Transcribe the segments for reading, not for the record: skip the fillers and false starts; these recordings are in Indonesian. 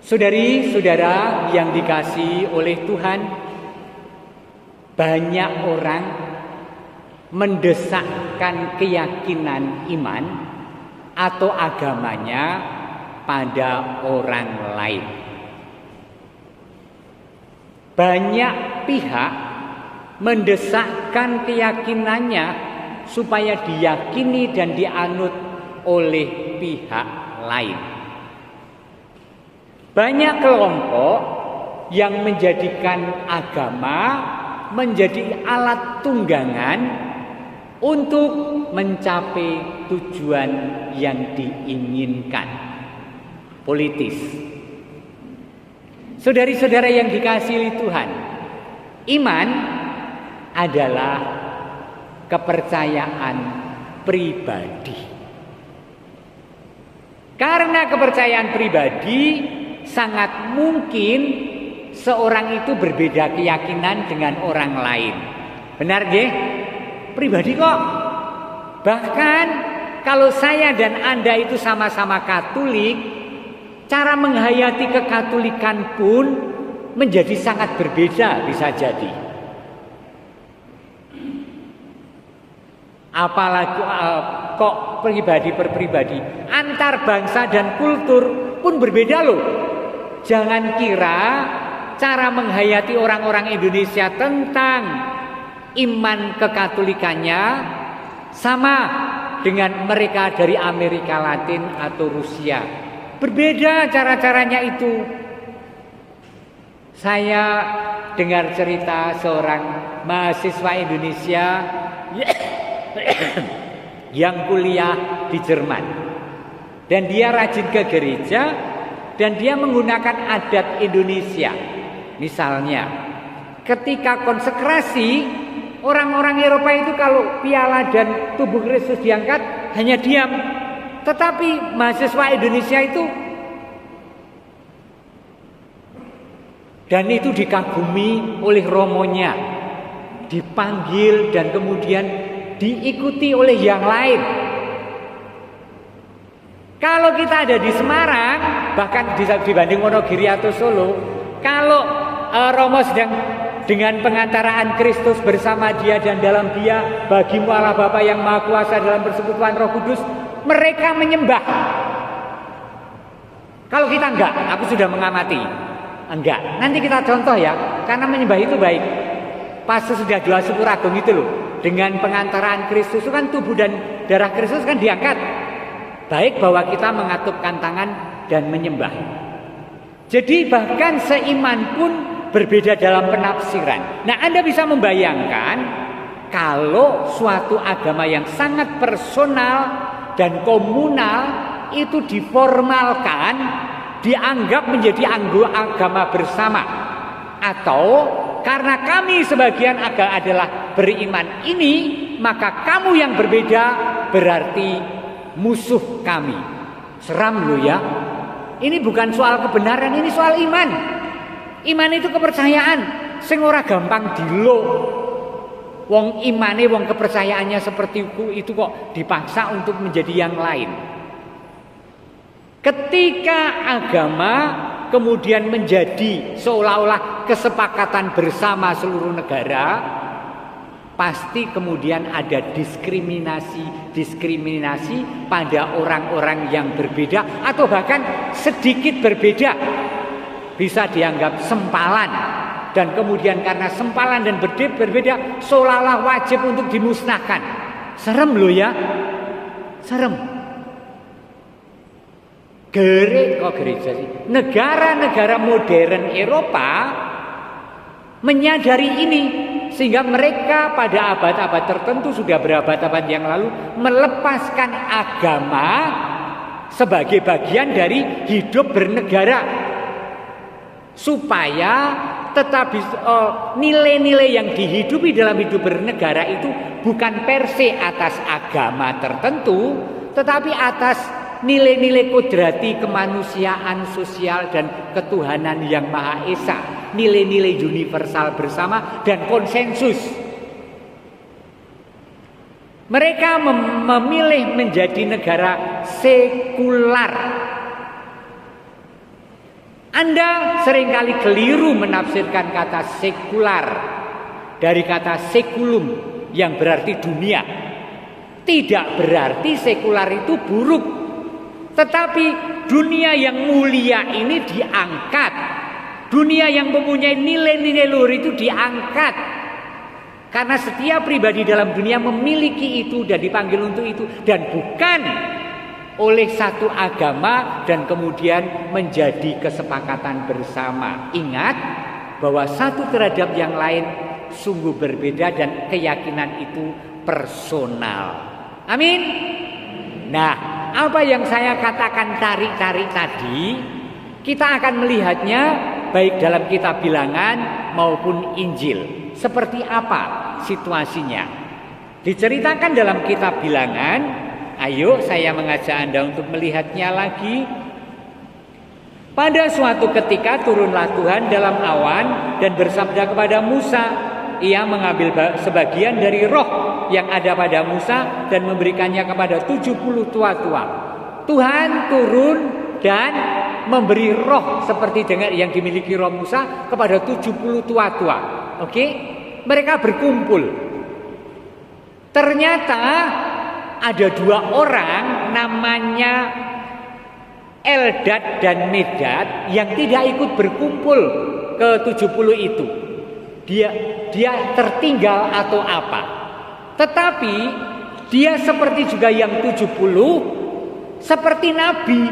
Saudari-saudara yang dikasihi oleh Tuhan, banyak orang mendesakkan keyakinan iman atau agamanya pada orang lain. Banyak pihak mendesakkan keyakinannya supaya diyakini dan dianut oleh pihak lain. Banyak kelompok yang menjadikan agama menjadi alat tunggangan untuk mencapai tujuan yang diinginkan, politis. Saudari-saudara yang dikasihi Tuhan, iman adalah kepercayaan pribadi. Karena kepercayaan pribadi, sangat mungkin seorang itu berbeda keyakinan dengan orang lain. Benar nggih? Pribadi kok. Bahkan kalau saya dan Anda itu sama-sama Katolik, cara menghayati kekatolikan pun menjadi sangat berbeda, bisa jadi. Apalagi kok pribadi per pribadi, antar bangsa dan kultur pun berbeda loh. Jangan kira cara menghayati orang-orang Indonesia tentang iman kekatolikannya sama dengan mereka dari Amerika Latin atau Rusia. Berbeda cara-caranya itu. Saya dengar cerita seorang mahasiswa Indonesia yang kuliah di Jerman. Dan dia rajin ke gereja dan dia menggunakan adat Indonesia. Misalnya, ketika konsekrasi, orang-orang Eropa itu kalau piala dan tubuh Kristus diangkat hanya diam. Tetapi mahasiswa Indonesia itu, dan itu dikagumi oleh romonya, dipanggil dan kemudian diikuti oleh yang lain. Kalau kita ada di Semarang, bahkan dibanding Wonogiri atau Solo, kalau Romo sedang dengan pengantaraan Kristus bersama dia dan dalam dia, bagimu Allah Bapa yang Maha Kuasa dalam persekutuan Roh Kudus, mereka menyembah. Kalau kita enggak, aku sudah mengamati, enggak. Nanti kita contoh ya, karena menyembah itu baik. Pas sudah doa syukur agung itu loh, dengan pengantaraan Kristus itu kan tubuh dan darah Kristus kan diangkat. Baik bahwa kita mengatupkan tangan dan menyembah. Jadi bahkan seiman pun berbeda dalam penafsiran. Nah, Anda bisa membayangkan kalau suatu agama yang sangat personal dan komunal itu diformalkan, dianggap menjadi agama bersama. Atau karena kami sebagian adalah beriman ini, maka kamu yang berbeda berarti musuh kami. Seram loh ya. Ini bukan soal kebenaran, ini soal iman. Iman itu kepercayaan sing ora gampang dilo. Wong imane, wong kepercayaannya seperti itu kok dipaksa untuk menjadi yang lain. Ketika agama kemudian menjadi seolah-olah kesepakatan bersama seluruh negara, pasti kemudian ada diskriminasi pada orang-orang yang berbeda atau bahkan sedikit berbeda. Bisa dianggap sempalan, dan kemudian karena sempalan dan berbeda seolah-olah wajib untuk dimusnahkan. Serem loh ya. Serem. Gereja sih. Negara-negara modern Eropa menyadari ini, sehingga mereka pada abad-abad tertentu, sudah berabad-abad yang lalu, melepaskan agama sebagai bagian dari hidup bernegara, supaya tetap nilai-nilai yang dihidupi dalam hidup bernegara itu bukan per se atas agama tertentu, tetapi atas nilai-nilai kodrati kemanusiaan, sosial, dan ketuhanan yang Maha Esa, nilai-nilai universal bersama dan konsensus. Mereka memilih menjadi negara sekular. Anda seringkali keliru menafsirkan kata sekular dari kata sekulum yang berarti dunia. Tidak berarti sekular itu buruk, tetapi dunia yang mulia ini diangkat. Dunia yang mempunyai nilai-nilai luhur itu diangkat. Karena setiap pribadi dalam dunia memiliki itu dan dipanggil untuk itu, dan bukan oleh satu agama dan kemudian menjadi kesepakatan bersama. Ingat bahwa satu terhadap yang lain sungguh berbeda dan keyakinan itu personal. Amin. Nah, apa yang saya katakan tarik-tarik tadi, kita akan melihatnya baik dalam kitab Bilangan maupun Injil. Seperti apa situasinya? Diceritakan dalam kitab Bilangan. Ayo saya mengajak Anda untuk melihatnya lagi. Pada suatu ketika turunlah Tuhan dalam awan dan bersabda kepada Musa. Ia mengambil sebagian dari roh yang ada pada Musa dan memberikannya kepada 70 tua-tua. Tuhan turun dan memberi roh seperti dengan yang dimiliki roh Musa kepada 70 tua-tua. Oke? Mereka berkumpul. Ternyata ada dua orang namanya Eldad dan Medad yang tidak ikut berkumpul ke 70 itu. Dia tertinggal atau apa. Tetapi dia seperti juga yang 70, seperti Nabi.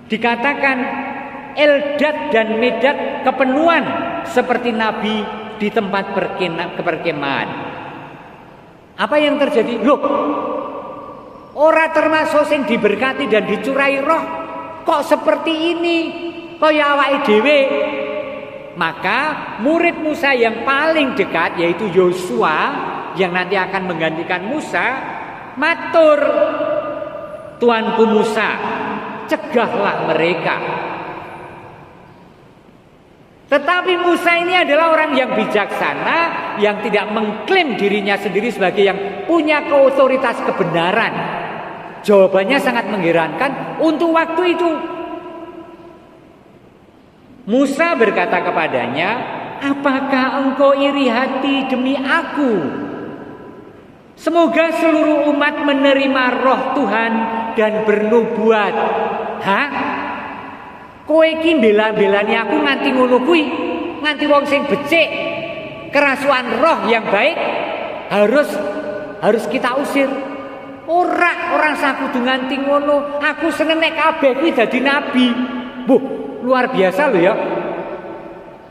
Dikatakan Eldad dan Medad kepenuhan seperti Nabi di tempat perkemahan. Apa yang terjadi? Loh, ora termasuk sing diberkati dan dicurai roh kok seperti ini, kaya awake dhewe. Maka murid Musa yang paling dekat yaitu Yosua yang nanti akan menggantikan Musa matur, Tuanku Musa, cegahlah mereka. Tetapi Musa ini adalah orang yang bijaksana, yang tidak mengklaim dirinya sendiri sebagai yang punya keotoritas kebenaran. Jawabannya sangat mengherankan untuk waktu itu. Musa berkata kepadanya, apakah engkau iri hati demi aku? Semoga seluruh umat menerima roh Tuhan dan bernubuat. Hah? Kowe iki bela-belani aku nganti ngono kuwi, nganti wong sing becik, kerasuan roh yang baik harus kita usir. Orang sakudu nganti ngono, aku seneng nek kabeh kuwi dadi nabi. Buh, luar biasa loh ya.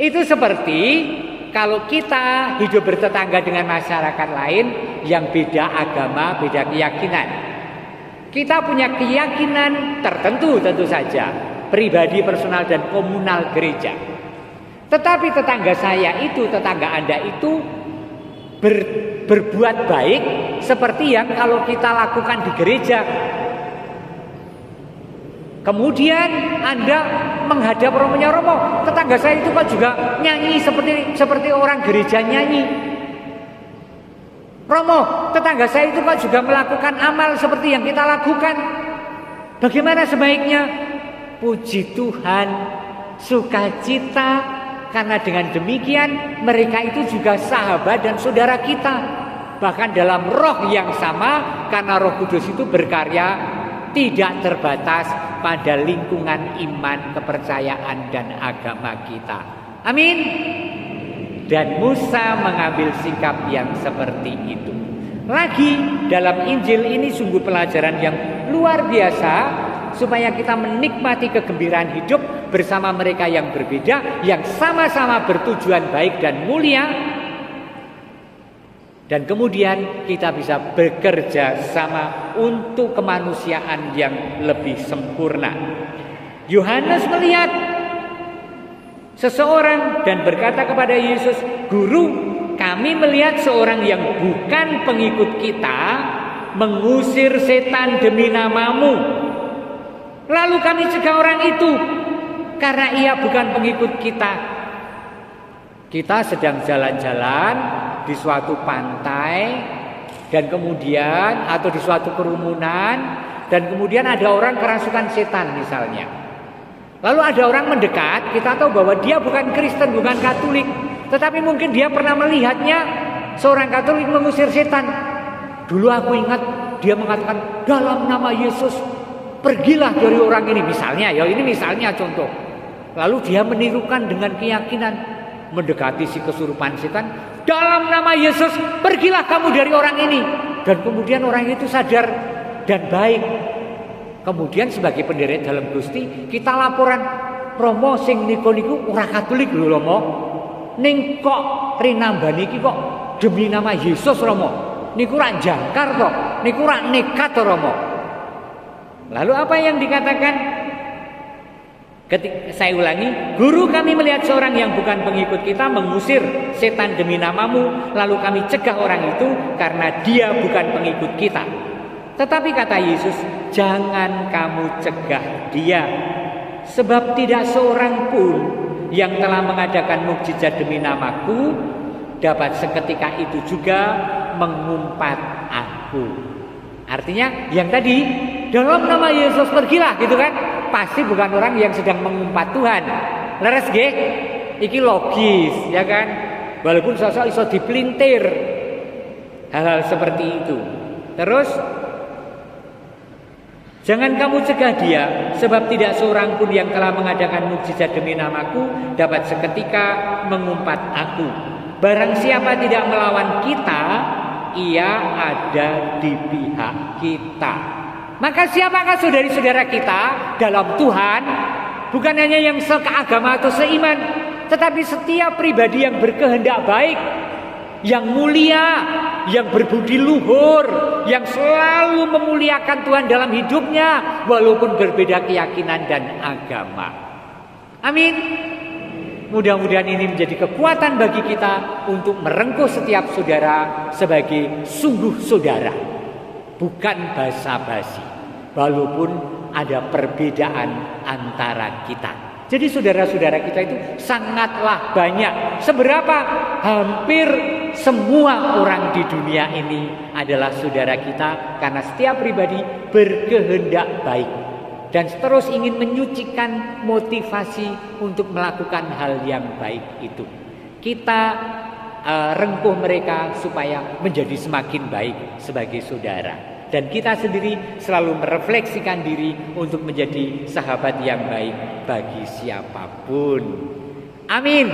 Itu seperti kalau kita hidup bertetangga dengan masyarakat lain yang beda agama, beda keyakinan. Kita punya keyakinan tertentu tentu saja, pribadi, personal, dan komunal gereja. Tetapi tetangga saya itu, tetangga Anda itu berbuat baik seperti yang kalau kita lakukan di gereja. Kemudian Anda menghadap romonya romo, tetangga saya itu kok juga nyanyi seperti orang gereja nyanyi. Romo, tetangga saya itu kok juga melakukan amal seperti yang kita lakukan. Bagaimana sebaiknya? Puji Tuhan, sukacita, karena dengan demikian mereka itu juga sahabat dan saudara kita. Bahkan dalam roh yang sama, karena Roh Kudus itu berkarya tidak terbatas pada lingkungan iman, kepercayaan, dan agama kita. Amin. Dan Musa mengambil sikap yang seperti itu. Lagi dalam Injil ini sungguh pelajaran yang luar biasa, supaya kita menikmati kegembiraan hidup bersama mereka yang berbeda, yang sama-sama bertujuan baik dan mulia. Dan kemudian kita bisa bekerja sama untuk kemanusiaan yang lebih sempurna. Yohanes melihat seseorang dan berkata kepada Yesus, Guru, kami melihat seorang yang bukan pengikut kita mengusir setan demi namamu. Lalu kami cegah orang itu karena ia bukan pengikut kita. Kita sedang jalan-jalan di suatu pantai dan kemudian atau di suatu kerumunan dan kemudian ada orang kerasukan setan misalnya. Lalu ada orang mendekat, kita tahu bahwa dia bukan Kristen, bukan Katolik, tetapi mungkin dia pernah melihatnya seorang Katolik mengusir setan. Dulu aku ingat dia mengatakan, dalam nama Yesus pergilah dari orang ini, misalnya ya, ini misalnya contoh. Lalu dia menirukan dengan keyakinan, mendekati si kesurupan setan, dalam nama Yesus pergilah kamu dari orang ini. Dan kemudian orang itu sadar dan baik. Kemudian sebagai penderet dalam Gusti, kita laporan, Romo sing niku ora Katolik lho Romo, ning kok rinambani iki kok demi nama Yesus Romo, niku ora jangkar kok, niku ora nekat Romo. Lalu apa yang dikatakan? Saya ulangi, guru, kami melihat seorang yang bukan pengikut kita mengusir setan demi namamu, lalu kami cegah orang itu karena dia bukan pengikut kita. Tetapi kata Yesus, jangan kamu cegah dia, sebab tidak seorang pun yang telah mengadakan mukjizat demi namaku dapat seketika itu juga mengumpat aku. Artinya yang tadi, dalam nama Yesus pergilah, gitu kan? Pasti bukan orang yang sedang mengumpat Tuhan. Leres nggih? Iki logis, ya kan? Walaupun sosok iso dipelintir hal-hal seperti itu. Terus, jangan kamu cegah dia, sebab tidak seorang pun yang telah mengadakan mukjizat demi namaku dapat seketika mengumpat aku. Barang siapa tidak melawan kita, ia ada di pihak kita. Maka siapakah saudari-saudara kita dalam Tuhan? Bukan hanya yang sekeagama atau seiman, tetapi setiap pribadi yang berkehendak baik, yang mulia, yang berbudi luhur, yang selalu memuliakan Tuhan dalam hidupnya, walaupun berbeda keyakinan dan agama. Amin. Mudah-mudahan ini menjadi kekuatan bagi kita untuk merengkuh setiap saudara sebagai sungguh saudara, bukan basa-basi, walaupun ada perbedaan antara kita. Jadi saudara-saudara kita itu sangatlah banyak. Seberapa? Hampir semua orang di dunia ini adalah saudara kita, karena setiap pribadi berkehendak baik dan terus ingin menyucikan motivasi untuk melakukan hal yang baik itu. Kita rengkuh mereka supaya menjadi semakin baik sebagai saudara. Dan kita sendiri selalu merefleksikan diri untuk menjadi sahabat yang baik bagi siapapun. Amin.